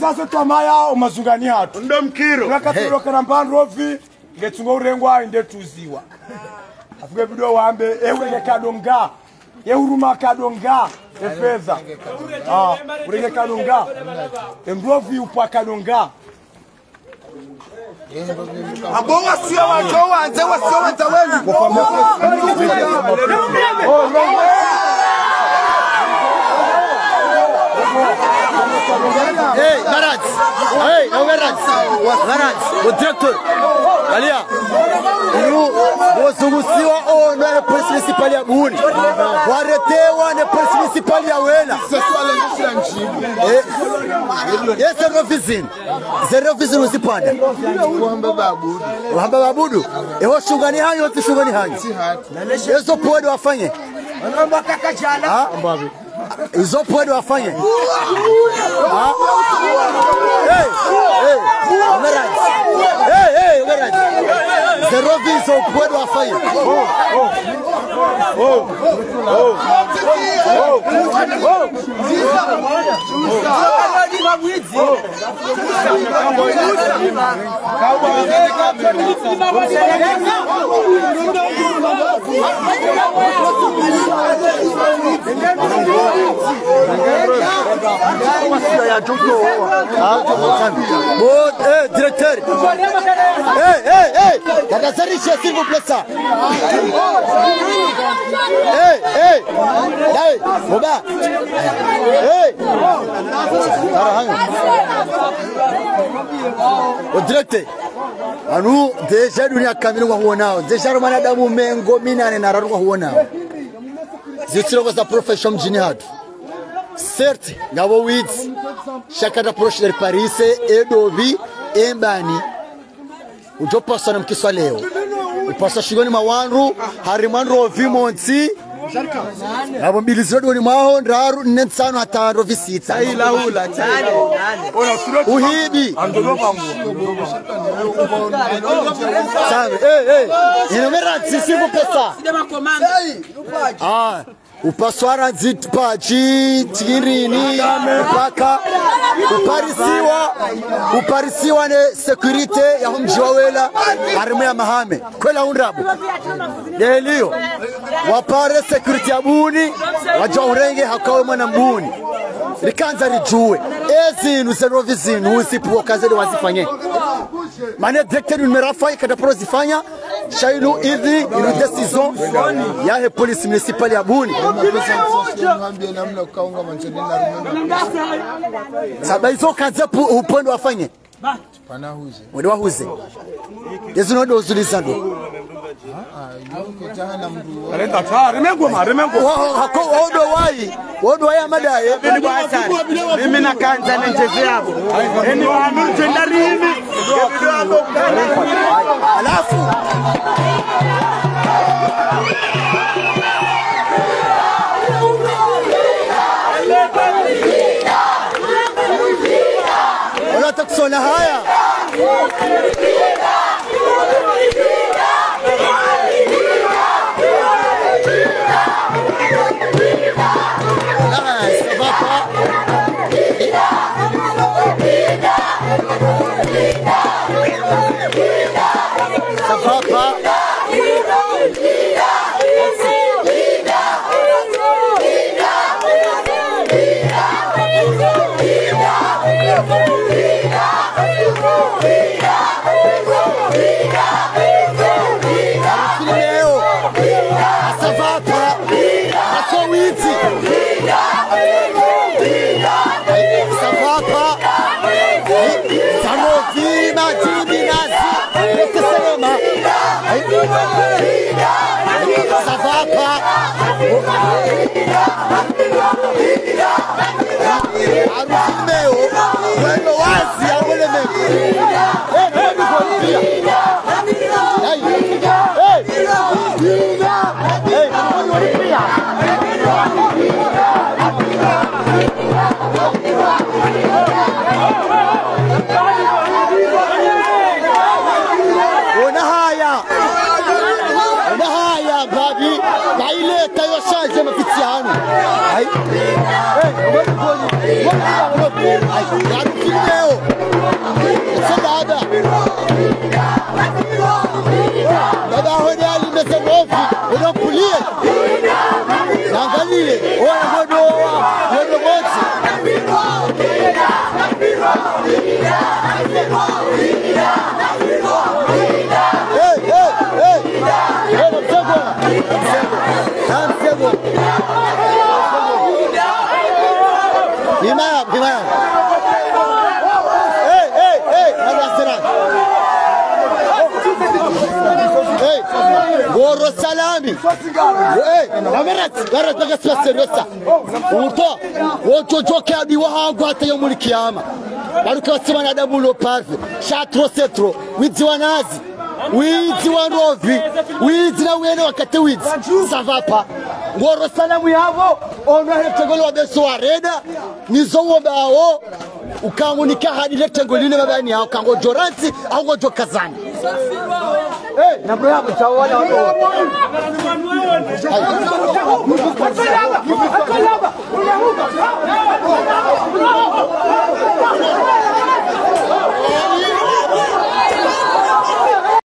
Sasa twamaya umazungani hatu ndo mkiro nakatiro kana mbandrovi ngetsungo urengwa inde tuziwa afuge video wambe urenge kadonga uruma kadonga efeza urenge kadonga ndrovi upwa kadonga abo wasio wajo wanze wasio wanza wenu Hey, Marat! Hey, Marat! O diretor! Alia! Wazungusiwa ono na polisi municipal ya Buni. Waretewa na polisi municipal ya Wela. Yes, zero office usipanda. Wahamba babudu. Ewa shungani hanyo watu shungani hanyo. Yeso pwede wafanye. Wanaomba kaka jana. Mbabi. Izo pwede wafanye. Hey, zero viso pwede wafanye. Directeur. Hey, s'il vous plaît ça. Hey, Boba. Hey. O directeur. Anu deja dunia kamili kwa huonao. Deja romana damu mengo minane na raru kwa huonao. Zitiro kwa profession mjini hatu. Certes, ngabo wits shakata proche del Paris edobi embani ujo passa na mkiswa leo upasa shigoni mawanru harimandro ovimonti abo mbiliziro ni maho ndaru nensano hataro visita ilaula uhibi sabe inomerati sivu pesa upaswara zitpachi tirini mpaka uparisiwa ne security ya mji wa Wela arimu ya Mahame kwela unrabu delio wapare security ya Buni wajua urenge hakawe mwana Mbuni rikanza rijue ezinu zerovi zinu usipuo kazeli wazifanye mane directeur numerafa ikada pro zifanya shainu idhi inu decision ya police municipal ya Buni saba hizo kaza upendo wafanye panahuze wende wahuze yezu ndo uzulizando alenda tare remengoma hako odo wai amadaye ni kwa hasara mimi na kanza na njeze yabo ni wanu tendari hivi ndio hapo alafu wala takusona haya Goro salami. Garat baga seriosa. Uto wochojoke abi wahangu hata yo muri kiyama. Baruka basimana dabulo parve. Shatro setro wizi wanazi. Wizi wanrovi. Wizi na wene wakati wizi. Savapa. Goro salamu yavo ono hetegolo wabeso areda nizo wobao ukangunika hadi letengolini mabani yao kango joransi au ngojo kazani. Na bro yako chawala watu.